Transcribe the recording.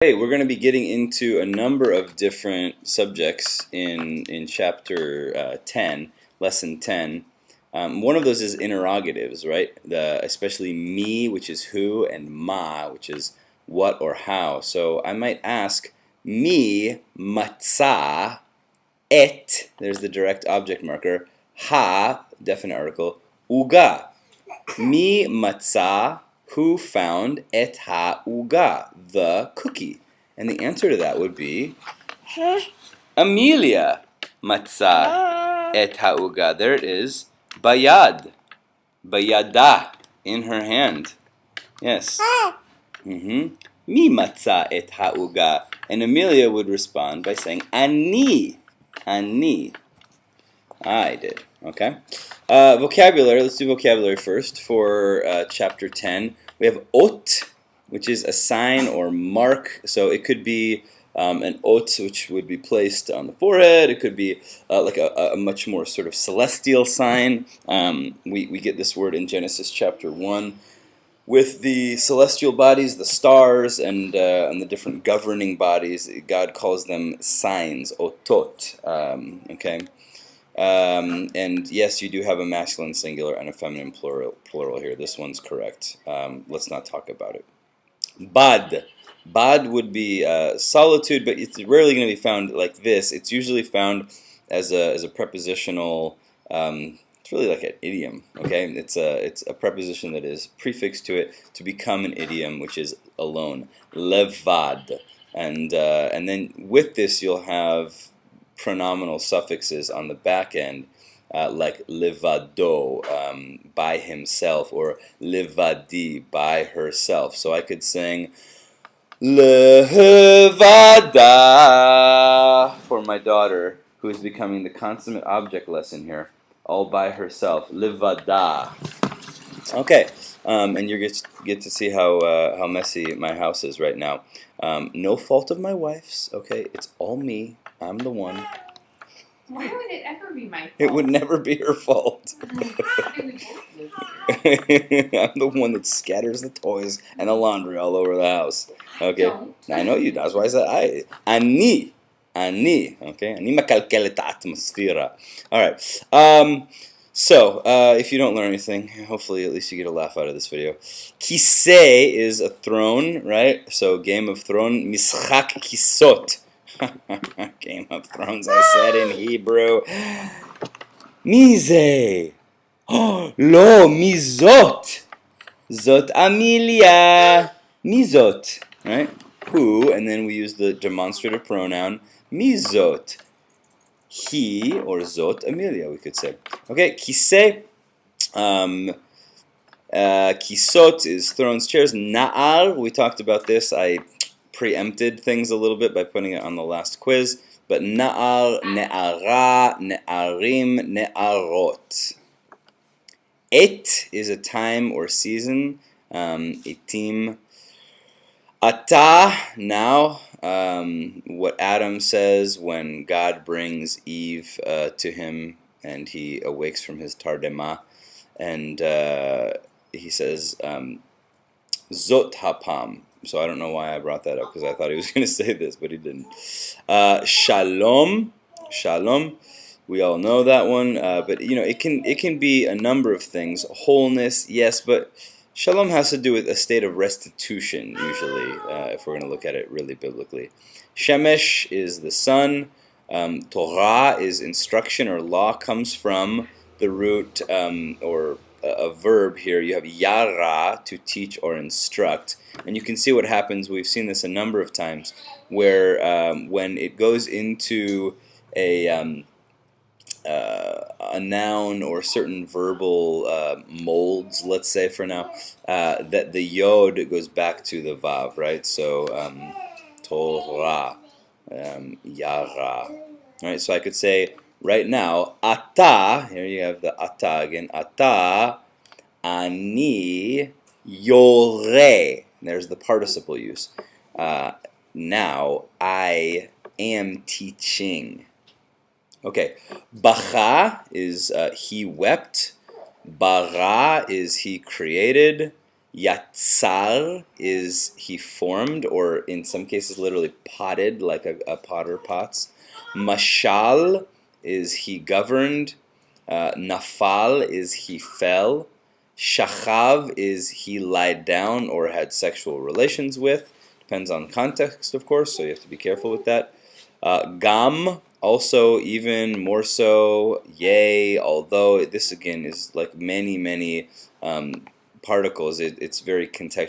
Hey, we're going to be getting into a number of different subjects in chapter 10, lesson 10. One of those is interrogatives, right? Especially me, which is who, and ma, which is what or how. So I might ask, mi matza et, there's the direct object marker, ha, definite article, uga. Mi matza, who found et ha uga, the cookie? And the answer to that would be Amelia matza et ha uga. There it is. Bayad. Bayada. In her hand. Yes. Mi matza et ha uga. And Amelia would respond by saying Ani. Ani. I did. Okay. Vocabulary. Let's do vocabulary first for chapter 10. We have ot, which is a sign or mark. So it could be an ot, which would be placed on the forehead. It could be like a much more sort of celestial sign. We get this word in Genesis chapter 1 with the celestial bodies, the stars, and the different governing bodies. God calls them signs, otot. Okay. And yes, you do have a masculine singular and a feminine plural here. This one's correct. Let's not talk about it. Bad. Bad would be solitude, but it's rarely going to be found like this. It's usually found as a prepositional. It's really like an idiom. Okay, it's a preposition that is prefixed to it to become an idiom, which is alone. Levad, and then with this you'll have pronominal suffixes on the back end, like levado, by himself, or levadi, by herself. So I could sing levada for my daughter, who is becoming the consummate object lesson here, all by herself. Levada. Okay, and you get to see how messy my house is right now. No fault of my wife's. Okay, it's all me. I'm the one. Why would it ever be my fault? It would never be her fault. I'm the one that scatters the toys and the laundry all over the house. Okay, I know you. That's why I said Ani. Okay, ani makalkelet atmosfera. All right. So, if you don't learn anything, hopefully at least you get a laugh out of this video. Kisei is a throne, right? So, Game of Thrones, mischak kisot. Game of Thrones, I said in Hebrew. Mize. Oh, lo, mizot. Zot Amelia. Mizot. Right? Who, and then we use the demonstrative pronoun, mizot. He, or zot Amelia, we could say. Okay, kiseh. Kisot is thrones, chairs. Na'al, we talked about this. I preempted things a little bit by putting it on the last quiz. But na'al, ne'ara, ne'arim, ne'arot. Et is a time or season. Etim. Ata, now. What Adam says when God brings Eve to him and he awakes from his tardema, and he says, Zot hapam. So I don't know why I brought that up, because I thought he was going to say this, but he didn't. Shalom. Shalom. We all know that one, but you know, it can be a number of things. Wholeness, yes, but shalom has to do with a state of restitution, usually, if we're going to look at it really biblically. Shemesh is the sun. Torah is instruction or law, comes from the root or a verb here. You have yara, to teach or instruct. And you can see what happens. We've seen this a number of times, where when it goes into a noun or certain verbal molds, let's say for now, that the yod goes back to the vav, right? So Torah, yara. Right, so I could say right now, ata, here you have the ata again, ata, ani, yore. There's the participle use. Now, I am teaching. Okay, bacha is he wept. Bara is he created. Yatsar is he formed, or in some cases literally potted, like a potter pots. Mashal is he governed. Nafal is he fell. Shachav is he lied down or had sexual relations with. Depends on context, of course, so you have to be careful with that. Gam, also even more so. Yea, although this again is like many particles. It's very contextual.